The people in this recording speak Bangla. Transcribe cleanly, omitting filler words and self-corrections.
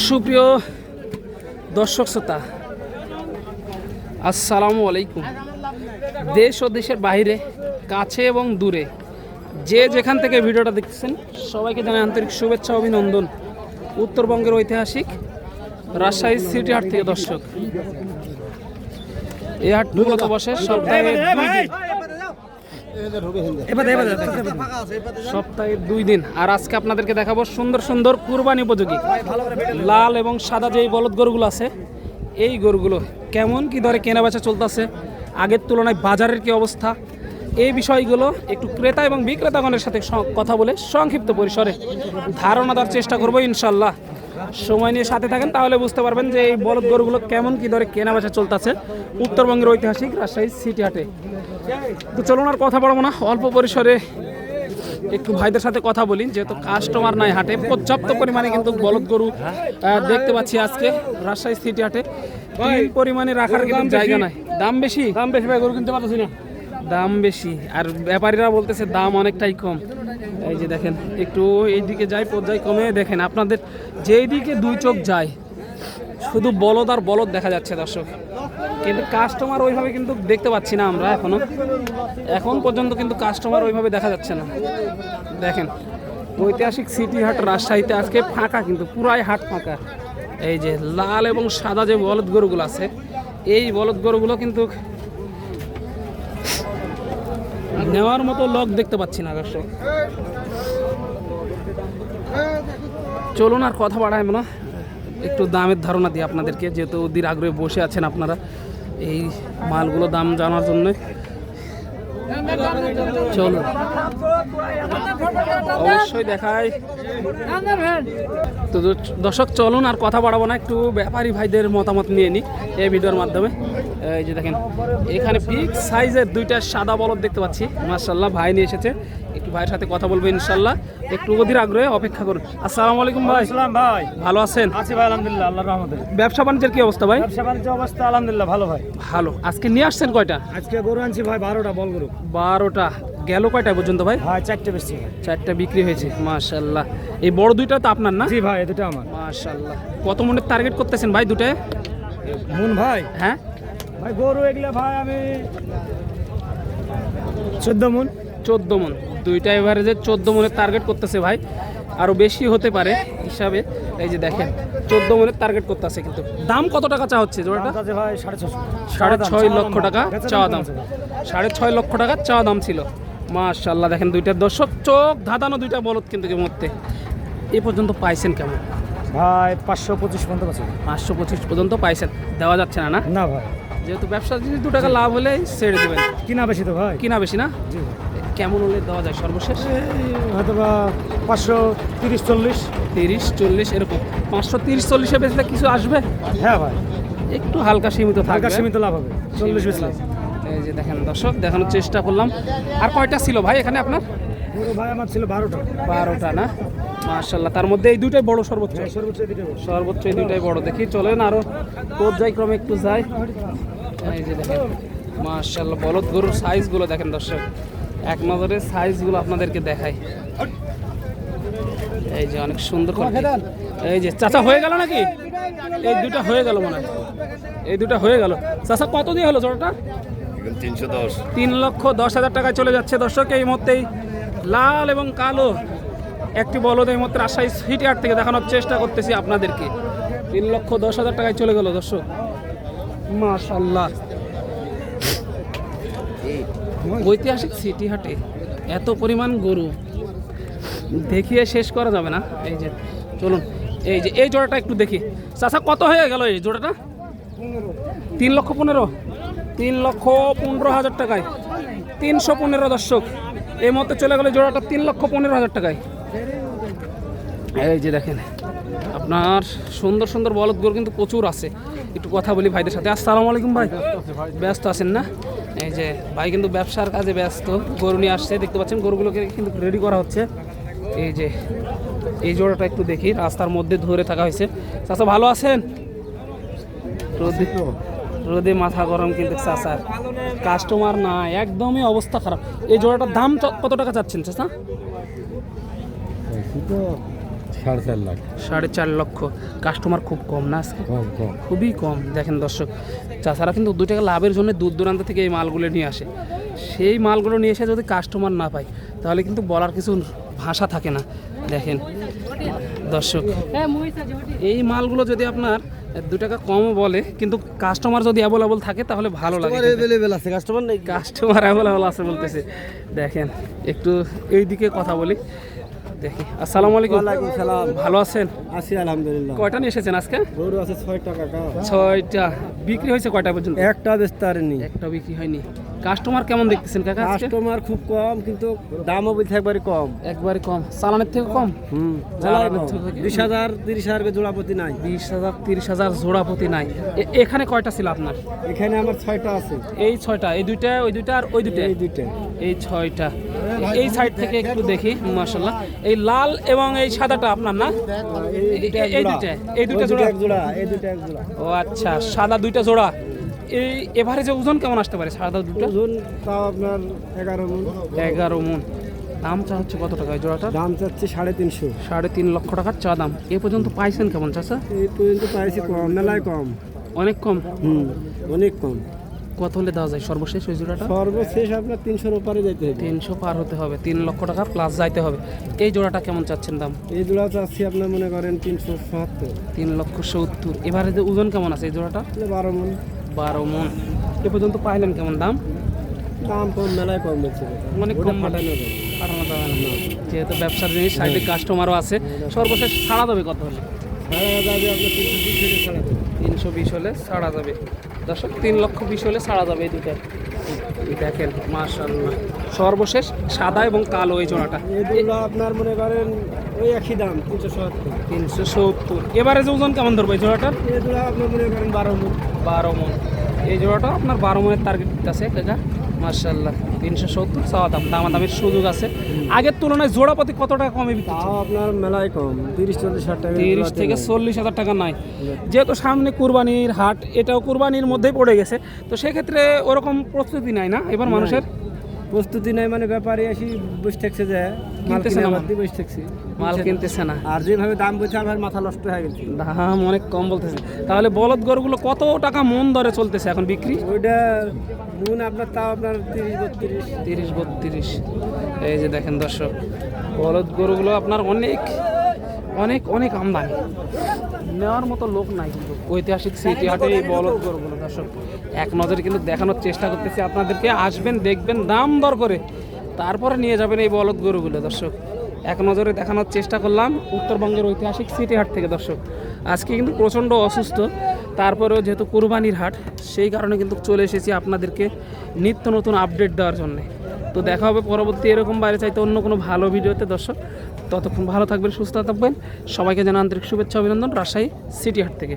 সুপ্রিয় দর্শক শ্রোতা, আসসালামু আলাইকুম। দেশ ও দেশের বাইরে, কাছে এবং দূরে, যে যেখান থেকে ভিডিওটা দেখতেছেন সবাইকে জানাই আন্তরিক শুভেচ্ছা অভিনন্দন। উত্তরবঙ্গের ঐতিহাসিক রাজশাহী সিটি হাট থেকে দর্শক, এই হাট মূলত বসে সপ্তাহে 2 দিন। আর আজকে আপনাদেরকে দেখাবো সুন্দর সুন্দর কুরবানি উপযোগী লাল এবং সাদা যেই বলদ গরুগুলো আছে, এই গরুগুলো কেমন কি দরে কেনা বেচা চলতেছে, আগের তুলনায় বাজারের কি অবস্থা, এই বিষয়গুলো একটু ক্রেতা এবং বিক্রেতাগণের সাথে কথা বলে সংক্ষিপ্ত পরিসরে ধারণা দেওয়ার চেষ্টা করবো ইনশাল্লাহ। সময় নিয়ে সাথে থাকেন, তাহলে বুঝতে পারবেন যে এই বলদ গরুগুলো কেমন কি দরে কেনা বেচা চলতেছে উত্তরবঙ্গের ঐতিহাসিক রাজশাহী সিটি হাটে। তো চলুন আর কথা বলবো না, অল্প পরিসরে একটু ভাইদের সাথে কথা বলি। যেহেতু কাস্টমার নাই হাটে, পর্যাপ্ত পরিমাণে কিন্তু বলদ গরু দেখতে পাচ্ছি আজকে রাজশাহী সিটি হাটে। এই পরিমাণে রাখার কিন্তু জায়গা নাই। দাম বেশি ভাই, গরু কিনতে পারতেছি না, দাম বেশি। আর ব্যাপারীরা বলতেছে দাম অনেকটাই কম। এই যে দেখেন, একটু এইদিকে যাই, পর্যায় কমে দেখেন, আপনাদের যেই দিকে 2 চোখ যায় শুধু বলদ আর বলদ দেখা যাচ্ছে দর্শক, কিন্তু কাস্টমার ওইভাবে কিন্তু দেখতে পাচ্ছি না আমরা এখন পর্যন্ত কিন্তু কাস্টমার ওইভাবে দেখা যাচ্ছে না। দেখেন, ঐতিহাসিক সিটি হাট রাজশাহীতে আজকে ফাঁকা, কিন্তু পুরাই হাট ফাঁকা। এই যে লাল এবং সাদা যে বলদ গরুগুলো আছে, এই বলদ গরুগুলো কিন্তু নেওয়ার মতো লোক দেখতে পাচ্ছি না দর্শক। চলুন আর কথা বাড়ায় না, একটু দামের ধারণা দিই আপনাদেরকে, যেহেতু অধীর আগ্রহে বসে আছেন আপনারা এই মালগুলো দাম জানার জন্য। চলুন অবশ্যই দেখাই তো দর্শক, চলুন আর কথা বাড়াবো না, একটু ব্যাপারী ভাইদের মতামত নিয়ে নিই এই ভিডিওর মাধ্যমে। এই যে দেখেন, এখানে বিগ সাইজের 2টা সাদা বলদ দেখতে পাচ্ছি, মাশাআল্লাহ। ভাই নিয়ে এসেছে, একটু ভাইয়ের সাথে কথা বলবো ইনশাআল্লাহ, একটু অধীর আগ্রহে অপেক্ষা করুন। আসসালামু আলাইকুম ভাই। আসসালাম ভাই, ভালো আছেন? আছি ভাই, আলহামদুলিল্লাহ, আল্লাহর রহমতে। ব্যবসা বাণিজ্যের কি অবস্থা ভাই? ব্যবসা বাণিজ্য অবস্থা আলহামদুলিল্লাহ ভালো ভাই। ভালো। আজকে নিয়ে আসছেন কয়টা? আজকে গরু আনছি ভাই 12টা বল গরু। 12টা গেল কয়টা পর্যন্ত ভাই? ভাই 4টে বেশি ভাই। 4টা বিক্রি হয়েছে, মাশাআল্লাহ। এই বড় 2টা তো আপনার না? জি ভাই, এই দুটো আমার। মাশাআল্লাহ। কত মনের টার্গেট করতেছেন ভাই দুটায়? মন ভাই? হ্যাঁ ভাই গরু এগুলা ভাই আমি 14 মন। 14 মন, 2টা এভারেজে 14 মনের টার্গেট করতেছে ভাই, আরও বেশি হতে পারে হিসাবে। এই যে দেখেন, 14 মনের টার্গেট করতেছে। কিন্তু দাম কত টাকা চা হচ্ছে জোড়াটা? ভাই 6.5 6.5 লক্ষ টাকা চাওয়া দাম। 6.5 লক্ষ টাকা চাওয়া দাম ছিল। মাশাআল্লাহ, দেখেন 2টা দর্শক চোখ ধাঁধানো 2টা বলদ কিন্তু মধ্যে। এ পর্যন্ত পাইছেন কেমন ভাই? 525 পর্যন্ত আছে। 525 পর্যন্ত পাইছেন, দেওয়া যাচ্ছে না? না ভাই, যেহেতু ব্যবসা যদি 2 টাকা লাভ হলে ছেড়ে দেবেন। কিনা বেশি তো ভাই। কিনা বেশি না? জি। কেমন হলে দেওয়া যায় সর্বশেষ? হয়তো বা 530-40। 30-40 এরকম। 530-40-এ বেচলে কিছু আসবে? হ্যাঁ ভাই, একটু হালকা সীমিত থাকবে, হালকা সীমিত লাভ হবে। 40 বেচলে। এই যে দেখেন দর্শক, দেখানোর চেষ্টা করলাম। আর কয়টা ছিল ভাই এখানে আপনার? গরু ভাই আমার ছিল 12টা। 12টা না? মাশাআল্লাহ। তার মধ্যে এই 2টাই বড় সর্বোচ্চ? সর্বোচ্চ এই 2টাই বড়। দেখি চলেন আরো পর্যায়ক্রমে একটু যাই। এই যে দেখেন, মাশাআল্লাহ, বলদ গরুর সাইজগুলো দেখেন দর্শক, এক নজরে সাইজগুলো আপনাদেরকে দেখাই। এই যে অনেক সুন্দর করে। এই যে চাচা হয়ে গেল নাকি? এই 2টা হয়ে গেল মনে হয়, এই 2টা হয়ে গেল। চাচা কত দিয়ে হলো জোড়াটা? 310। 3,10,000 টাকায় চলে যাচ্ছে দর্শক। এই মুহূর্তেই লাল এবং কালো একটি বলদ এই মুহূর্তে রাজশাহী সিটি হাট থেকে দেখানোর চেষ্টা করতেছি আপনাদেরকে। 3,10,000 টাকায় চলে গেল দর্শক, মাশাআল্লাহ। ঐতিহাসিক সিটি হাটে এত পরিমাণ গরু দেখিয়ে শেষ করা যাবে না। এই যে চলুন, এই যে এই জোড়াটা একটু দেখি। চাচা কত হয়ে গেল এই জোড়াটা? 3,15,000। 3,15,000 টাকায় 315 দর্শক এই মধ্যে চলে গেল জোড়াটা 3,15,000 টাকায়। এই যে দেখেন, আপনার সুন্দর সুন্দর বলদ গরু কিন্তু প্রচুর আছে। একটু কথা বলি ভাইদের সাথে। আসসালামু আলাইকুম ভাই। ব্যস্ত আছেন না? এই যে ভাই কিন্তু ব্যবসার কাজে ব্যস্ত, গরু নিয়ে আসছে, দেখতে পাচ্ছেন গরুগুলোকে কিন্তু রেডি করা হচ্ছে। এই যে এই জোড়াটা একটু দেখি, রাস্তার মধ্যে ধরে থাকা হয়েছে। চাচা ভালো আছেন? রোদে মাথা গরম কিন্তু চাচার, কাস্টমার না, একদমই অবস্থা খারাপ। এই জোড়াটার দাম কত টাকা চাচ্ছেন চাচা? 4.5 লাখ 4.5 লক্ষ। কাস্টমার খুব কম না আজকে? কম কম। খুবই কম। দেখেন দর্শক, চাষারা কিন্তু 2 টাকা লাভের জন্য দূর দূরান্ত থেকে এই মালগুলো নিয়ে আসে। সেই মালগুলো নিয়ে এসে যদি কাস্টমার না পায় তাহলে কিন্তু বলার কিছু ভাষা থাকে না। দেখেন দর্শক, এই মালগুলো যদি আপনার 2 টাকা কমও বলে, কিন্তু কাস্টমার যদি অ্যাভেলেবল থাকে তাহলে ভালো লাগে। अवेलेबल আছে, কাস্টমার নেই। কাস্টমার অ্যাভেলেবল আছে বলতেছে। দেখেন একটু এই দিকে কথা বলি, দেখি। আসসালামু আলাইকুম। ওয়ালাইকুম সালাম। ভালো আছেন? আছি আলহামদুলিল্লাহ। কয়টা নিয়ে এসেছেন আজকে? গরু আছে 6 টাকা কা। 6টা। বিক্রি হয়েছে কয়টা পর্যন্ত? একটা বেচতে পারিনি। একটা বিক্রি হয়নি। কাস্টমার কেমন দেখতেছেন কাকা আজকে? কাস্টমার খুব কম, কিন্তু দামও বলতে একবারে কম। একবারে কম, চালানের থেকে কম। চালানের থেকে 20,000 30,000 কে জোড়াপতি নাই। 20,000 30,000 জোড়া প্রতি নাই। এখানে কয়টা ছিল আপনার? এখানে আমার 6টা আছে। এই 6টা, এই দুইটা, ওই দুইটা আর ওই দুইটা। এই দুইটা। এই 6টা। এই সাইড থেকে একটু দেখি, মাশাআল্লাহ। এই লাল এবং এই সাদাটা আপনার না? এই দুইটা জোড়া। এক জোড়া, এই দুইটা এক জোড়া। ও আচ্ছা, সাদা 2টা জোড়া। এই এভারেজে ওজন কেমন আসতে পারে সাদা 2টা? ওজন তাও আপনার 11 মণ। 11 মণ। দাম চা হচ্ছে কত টাকা এই জোড়াটার? দাম চাচ্ছি 3.5। 3.5 লক্ষ টাকার চা দাম। এ পর্যন্ত পাইছেন কেমন চাচা? এই পর্যন্ত পাইছি কম, মেলায় কম। অনেক কম। অনেক কম। কত হলে দেওয়া যায় সর্বশেষ ওই জোড়াটা? সর্বশেষ আপনার 300-র উপরে যাইতে হবে। 300 পার হতে হবে, 3 লক্ষ টাকা প্লাস যাইতে হবে। এই জোড়াটা কেমন চাচ্ছেন দাম? এই জোড়া চাচ্ছি আপনার মনে করেন 370। 3,70,000। এবারে যে ওজন কেমন আছে এই জোড়াটা? 12 মণ। 12 মণ। এ পর্যন্ত পাইলেন কেমন দাম? দাম কম, মেলায় কম বেচছে। অনেক কম। ফাটানো যাবে। পাঠানো যাবে না, যেহেতু ব্যবসার জিনিস, সাইডে কাস্টমারও আছে। সর্বশেষ ছাড়া যাবে কত হলে? ছাড়া যাবে আপনার 320 থেকে ছাড়া যাবে। 320 হলে ছাড়া যাবে। দর্শক, 3,20,000 হলে ছাড়া যাবে এই দুটো। দেখেন মাশাআল্লাহ, সর্বশেষ সাদা এবং কালো এই জোড়াটা। এগুলো আপনার মনে করেন ওই একই দাম 370। 370। এবারে যে ওজন কেমন ধরবে এই জোড়াটার? এই জোড়া আপনার মনে করেন 12 মণ। 12 মণ। এই জোড়াটা আপনার 12 মণের টার্গেট আছে কাকা। মাশাআল্লাহ, 370 চাওয়া দাম। দামাদামির সুযোগ আছে। আগের তুলনায় জোড়াপতি কত টাকা কমে বিক্রি? তাও আপনার মেলায় কম, 30-40,000 টাকা। 30 থেকে 40,000 টাকা নাই। যেহেতু সামনে কুরবানির হাট, এটাও কুরবানির মধ্যেই পড়ে গেছে, তো সেক্ষেত্রে ওরকম প্রস্তুতি নাই না এবার মানুষের? প্রস্তুতি নাই মানে ব্যাপারে আসি বসে থাকছে, যে মাল কিনতেছে কিনে না, আবার দিয়ে বসে থাকছি। মাল কিনতেছে না। আর যেভাবে দাম বলছে আমার মাথা নষ্ট হয়ে গেছে। দাম অনেক কম বলতেছে। তাহলে বলদ গরুগুলো কত টাকা মন দরে চলতেছে এখন বিক্রি? ওইটা মন আপনার তাও আপনার 30-32। 30-32। এই যে দেখেন দর্শক, বলদ গরুগুলো আপনার অনেক অনেক অনেক আমদানি, নেওয়ার মতো লোক নাই। কিন্তু ঐতিহাসিক সিটি হাটে এই বলদ গরুগুলো দর্শক এক নজরে কিন্তু দেখানোর চেষ্টা করতেছি আপনাদেরকে। আসবেন, দেখবেন, দাম দর করে তারপরে নিয়ে যাবেন এই বলদ গরুগুলো দর্শক। এক নজরে দেখানোর চেষ্টা করলাম উত্তরবঙ্গের ঐতিহাসিক সিটি হাট থেকে দর্শক। আজকে কিন্তু প্রচণ্ড অসুস্থ, তারপরেও যেহেতু কুরবানির হাট, সেই কারণে কিন্তু চলে এসেছি আপনাদেরকে নিত্য নতুন আপডেট দেওয়ার জন্যে। তো দেখা হবে পরবর্তী এরকম বাইরে চাইতে অন্য কোনো ভালো ভিডিওতে দর্শক। ততক্ষণ ভালো থাকবেন, সুস্থ থাকবেন। সবাইকে জানাই আন্তরিক শুভেচ্ছা, অভিনন্দন রাজশাহী সিটি হাট থেকে।